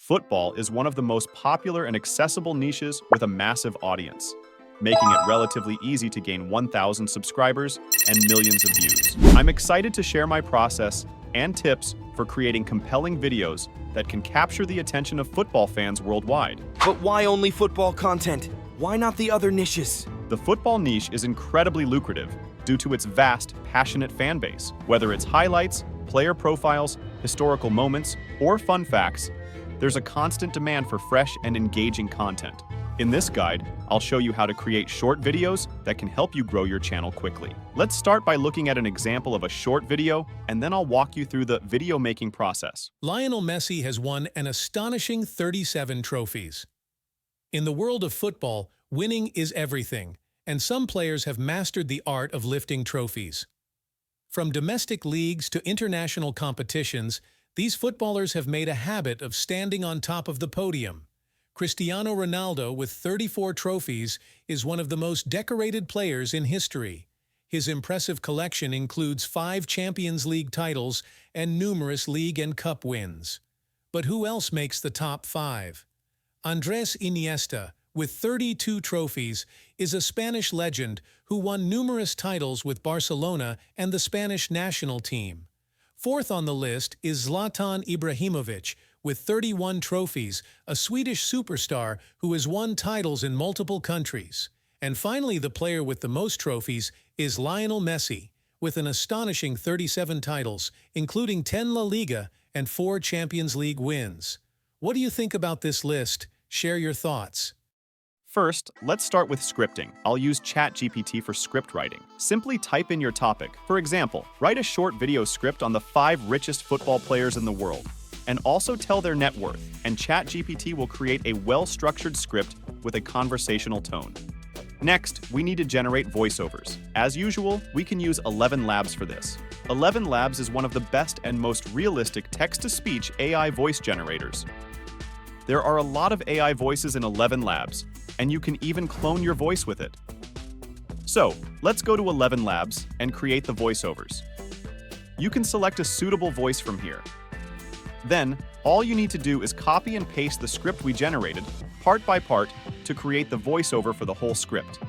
Football is one of the most popular and accessible niches with a massive audience, making it relatively easy to gain 1,000 subscribers and millions of views. I'm excited to share my process and tips for creating compelling videos that can capture the attention of football fans worldwide. But why only football content? Why not the other niches? The football niche is incredibly lucrative due to its vast, passionate fan base. Whether it's highlights, player profiles, historical moments, or fun facts, there's a constant demand for fresh and engaging content. In this guide, I'll show you how to create short videos that can help you grow your channel quickly. Let's start by looking at an example of a short video, and then I'll walk you through the video making process. Lionel Messi has won an astonishing 37 trophies. In the world of football, winning is everything, and some players have mastered the art of lifting trophies. From domestic leagues to international competitions, these footballers have made a habit of standing on top of the podium. Cristiano Ronaldo, with 34 trophies, is one of the most decorated players in history. His impressive collection includes 5 Champions League titles and numerous league and cup wins. But who else makes the top 5? Andrés Iniesta, with 32 trophies, is a Spanish legend who won numerous titles with Barcelona and the Spanish national team. Fourth on the list is Zlatan Ibrahimović, with 31 trophies, a Swedish superstar who has won titles in multiple countries. And finally, the player with the most trophies is Lionel Messi, with an astonishing 37 titles, including 10 La Liga and 4 Champions League wins. What do you think about this list? Share your thoughts. First, let's start with scripting. I'll use ChatGPT for script writing. Simply type in your topic. For example, write a short video script on the 5 richest football players in the world, and also tell their net worth, and ChatGPT will create a well-structured script with a conversational tone. Next, we need to generate voiceovers. As usual, we can use 11 Labs for this. 11 Labs is one of the best and most realistic text-to-speech AI voice generators. There are a lot of AI voices in 11 Labs, and you can even clone your voice with it. So, let's go to 11 Labs and create the voiceovers. You can select a suitable voice from here. Then, all you need to do is copy and paste the script we generated, part by part, to create the voiceover for the whole script.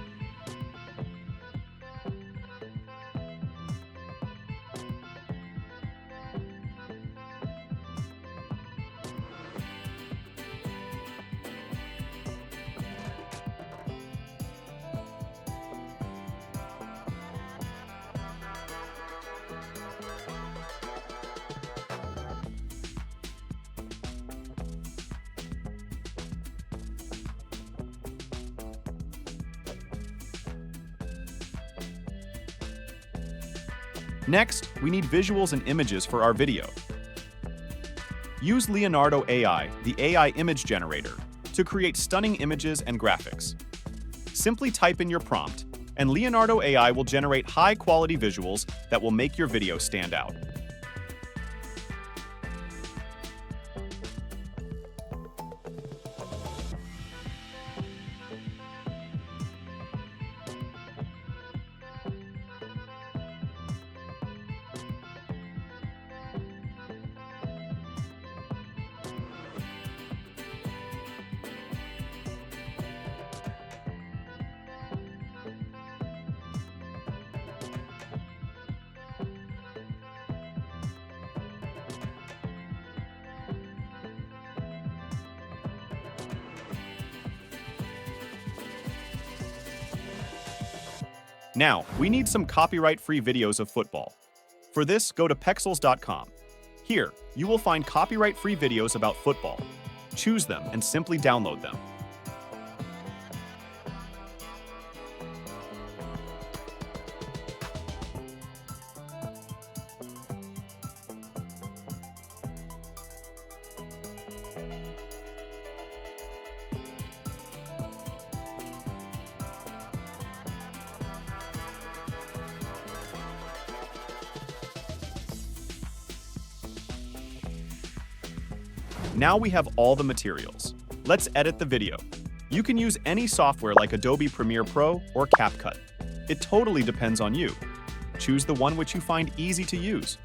Next, we need visuals and images for our video. Use Leonardo AI, the AI image generator, to create stunning images and graphics. Simply type in your prompt, and Leonardo AI will generate high-quality visuals that will make your video stand out. Now, we need some copyright-free videos of football. For this, go to Pexels.com. Here, you will find copyright-free videos about football. Choose them and simply download them. Now we have all the materials. Let's edit the video. You can use any software like Adobe Premiere Pro or CapCut. It totally depends on you. Choose the one which you find easy to use.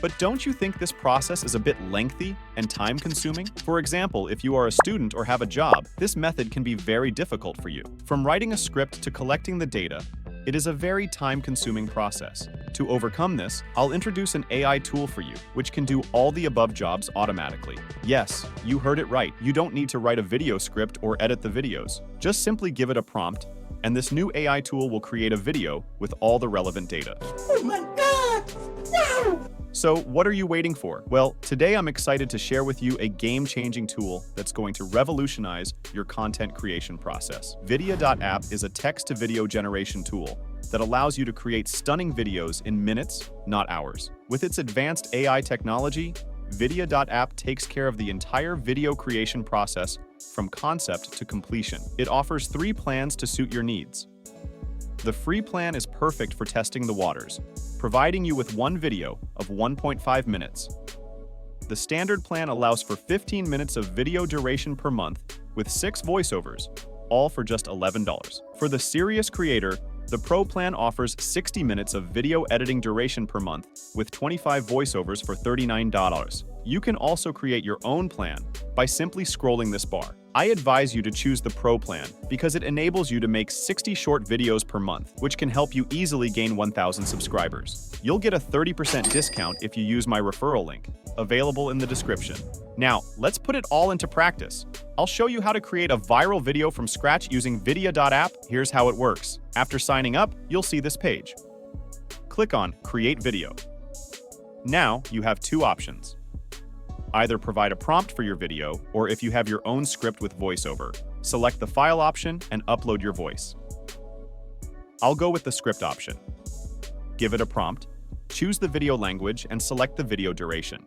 But don't you think this process is a bit lengthy and time-consuming? For example, if you are a student or have a job, this method can be very difficult for you. From writing a script to collecting the data, it is a very time-consuming process. To overcome this, I'll introduce an AI tool for you, which can do all the above jobs automatically. Yes, you heard it right. You don't need to write a video script or edit the videos. Just simply give it a prompt, and this new AI tool will create a video with all the relevant data. Oh my God! Wow! So what are you waiting for? Well, today I'm excited to share with you a game-changing tool that's going to revolutionize your content creation process. Vidya.app is a text-to-video generation tool that allows you to create stunning videos in minutes, not hours. With its advanced AI technology, Vidya.app takes care of the entire video creation process from concept to completion. It offers 3 plans to suit your needs. The free plan is perfect for testing the waters, providing you with one video of 1.5 minutes. The standard plan allows for 15 minutes of video duration per month with 6 voiceovers, all for just $11. For the serious creator, the Pro plan offers 60 minutes of video editing duration per month with 25 voiceovers for $39. You can also create your own plan by simply scrolling this bar. I advise you to choose the Pro plan because it enables you to make 60 short videos per month, which can help you easily gain 1,000 subscribers. You'll get a 30% discount if you use my referral link, available in the description. Now, let's put it all into practice. I'll show you how to create a viral video from scratch using Vidya.app. Here's how it works. After signing up, you'll see this page. Click on Create Video. Now, you have 2 options. Either provide a prompt for your video, or if you have your own script with voiceover, select the file option and upload your voice. I'll go with the script option. Give it a prompt, choose the video language, and select the video duration.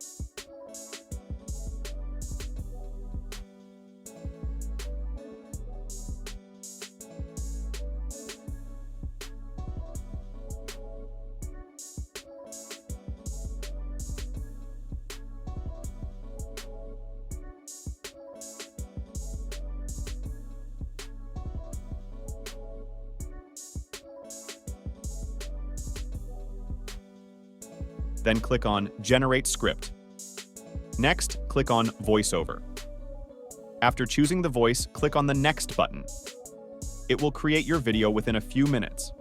Then click on Generate Script. Next, click on VoiceOver. After choosing the voice, click on the Next button. It will create your video within a few minutes.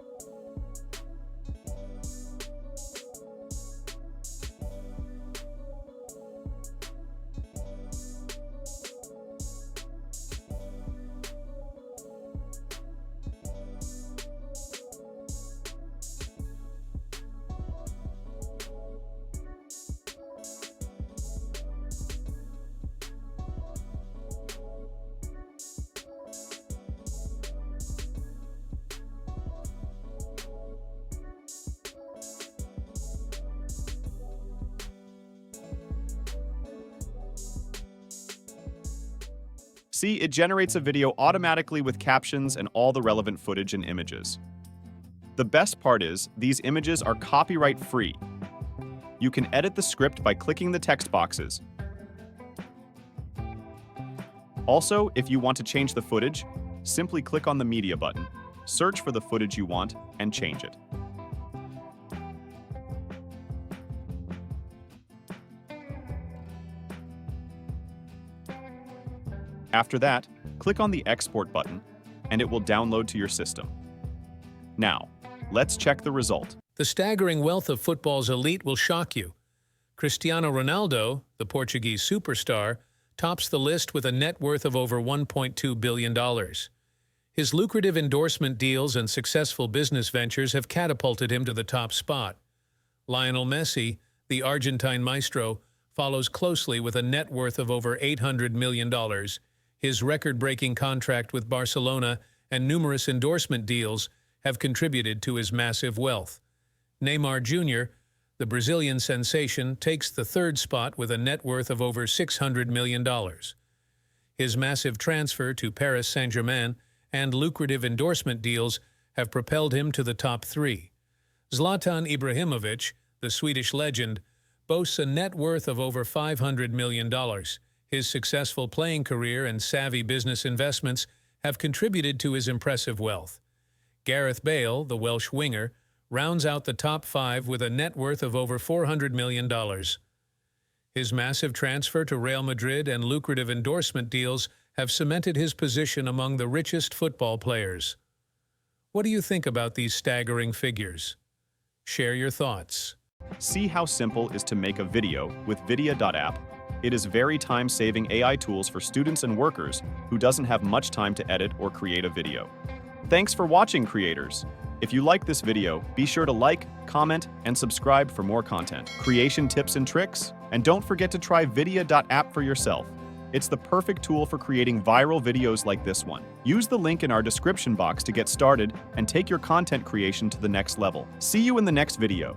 See, it generates a video automatically with captions and all the relevant footage and images. The best part is, these images are copyright-free. You can edit the script by clicking the text boxes. Also, if you want to change the footage, simply click on the Media button, search for the footage you want, and change it. After that, click on the Export button, and it will download to your system. Now, let's check the result. The staggering wealth of football's elite will shock you. Cristiano Ronaldo, the Portuguese superstar, tops the list with a net worth of over $1.2 billion. His lucrative endorsement deals and successful business ventures have catapulted him to the top spot. Lionel Messi, the Argentine maestro, follows closely with a net worth of over $800 million. His record-breaking contract with Barcelona and numerous endorsement deals have contributed to his massive wealth. Neymar Jr., the Brazilian sensation, takes the 3rd spot with a net worth of over $600 million. His massive transfer to Paris Saint-Germain and lucrative endorsement deals have propelled him to the top 3. Zlatan Ibrahimovic, the Swedish legend, boasts a net worth of over $500 million. His successful playing career and savvy business investments have contributed to his impressive wealth. Gareth Bale, the Welsh winger, rounds out the top 5 with a net worth of over $400 million. His massive transfer to Real Madrid and lucrative endorsement deals have cemented his position among the richest football players. What do you think about these staggering figures? Share your thoughts. See how simple it is to make a video with Vidya.app. It is very time-saving AI tools for students and workers who doesn't have much time to edit or create a video. Thanks for watching, creators. If you like this video, be sure to like, comment, and subscribe for more content, creation tips and tricks, and don't forget to try Vidya.app for yourself. It's the perfect tool for creating viral videos like this one. Use the link in our description box to get started and take your content creation to the next level. See you in the next video.